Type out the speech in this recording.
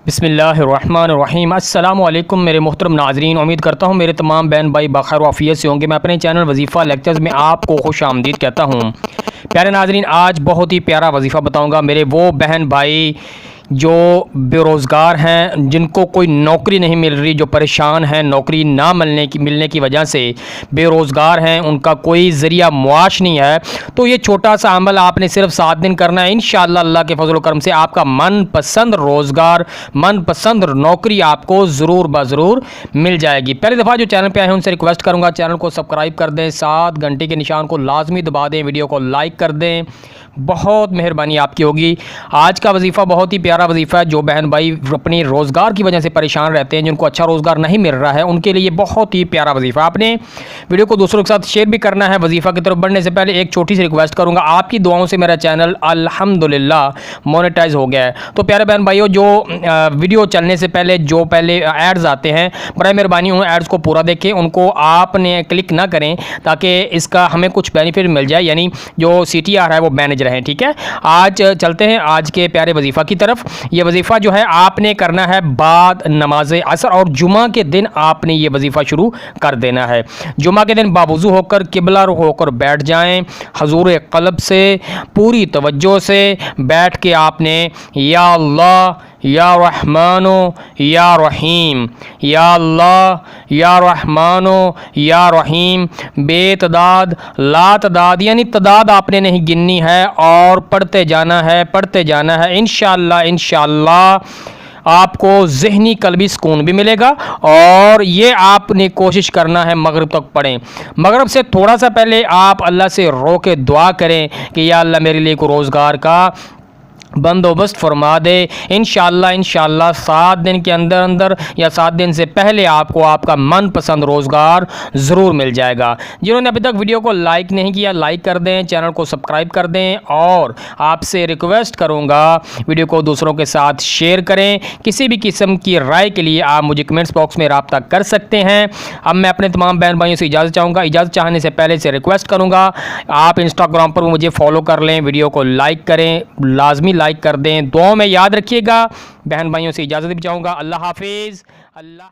बिस्मिल्लाहिर्रहमानिर्रहीम। अस्सलामुअलैकुम मेरे मोहतरम नाजरीन, उम्मीद करता हूँ मेरे तमाम बहन भाई बखैर वाफ़ियत से होंगे। मैं अपने चैनल वजीफ़ा लेक्चर्स में आपको खुश आमदीद कहता हूँ। प्यारे नाजरीन, आज बहुत ही प्यारा वजीफ़ा बताऊँगा। मेरे वो बहन भाई जो बेरोज़गार हैं, जिनको कोई नौकरी नहीं मिल रही, जो परेशान हैं नौकरी ना मिलने की वजह से बेरोज़गार हैं, उनका कोई ज़रिया मुआश नहीं है, तो ये छोटा सा अमल आपने सिर्फ 7 दिन करना है। इंशाअल्लाह अल्लाह के फजल करम से आपका मनपसंद रोज़गार, मनपसंद नौकरी आपको ज़रूर ब-ज़रूर मिल जाएगी। पहली दफ़ा जो चैनल पे आए हैं उनसे रिक्वेस्ट करूँगा चैनल को सब्सक्राइब कर दें, साथ घंटे के निशान को लाजमी दबा दें, वीडियो को लाइक कर दें, बहुत मेहरबानी आपकी होगी। आज का वजीफ़ा बहुत ही प्यारा वजीफ़ा है। जो बहन भाई अपनी रोज़गार की वजह से परेशान रहते हैं, जिनको अच्छा रोज़गार नहीं मिल रहा है, उनके लिए बहुत ही प्यारा वजीफ़ा। आपने वीडियो को दूसरों के साथ शेयर भी करना है। वजीफ़ा की तरफ बढ़ने से पहले एक छोटी सी रिक्वेस्ट करूँगा, आपकी दुआओं से मेरा चैनल अल्हम्दुलिल्लाह मोनेटाइज हो गया है। तो प्यारे बहन भाइयों, जो वीडियो चलने से पहले जो एड्स आते हैं, बड़ा मेहरबानी उन एड्स को पूरा देखें, उनको आपने क्लिक ना करें ताकि इसका हमें कुछ बेनिफिट मिल जाए, यानी जो CTR है वो मैनेज रहें। ठीक है, आज चलते हैं आज के प्यारे वजीफ़ा की तरफ। ये वजीफ़ा जो है आपने करना है बाद नमाज असर और जुमा के दिन आपने ये वजीफ़ा शुरू कर देना है। जुमा के दिन बावुज़ू होकर किबला रुख होकर बैठ जाएं, हजूर क़ल्ब से पूरी तवज्जो से बैठ के आपने या अल्लाह या रहमानो या रहीम, या अल्लाह या रहमानो या रहीम, बेतदाद लातदाद यानी तदाद आपने नहीं गिननी है और पढ़ते जाना है। इंशाअल्लाह आपको ज़हनी कल्बी सुकून भी मिलेगा। और ये आपने कोशिश करना है मगरिब तक पढ़ें। मगरिब से थोड़ा सा पहले आप अल्लाह से रो के दुआ करें कि या अल्लाह मेरे लिए को रोज़गार का बंदोबस्त फरमा दे। इंशाअल्लाह 7 दिन के अंदर या 7 दिन से पहले आपको आपका मनपसंद रोज़गार ज़रूर मिल जाएगा। जिन्होंने अभी तक वीडियो को लाइक नहीं किया, लाइक कर दें, चैनल को सब्सक्राइब कर दें और आपसे रिक्वेस्ट करूँगा वीडियो को दूसरों के साथ शेयर करें। किसी भी किस्म की राय के लिए आप मुझे कमेंट्स बॉक्स में रब्ता कर सकते हैं। अब मैं अपने तमाम बहन भाइयों से इजाज़त चाहूँगा। इजाज़त चाहने से पहले से रिक्वेस्ट करूँगा आप इंस्टाग्राम पर मुझे फॉलो कर लें, वीडियो को लाइक करें, लाजमी लाइक कर दें, दुआओं में याद रखिएगा। बहन भाइयों से इजाज़त भी चाहूँगा। अल्लाह हाफिज़। अल्लाह।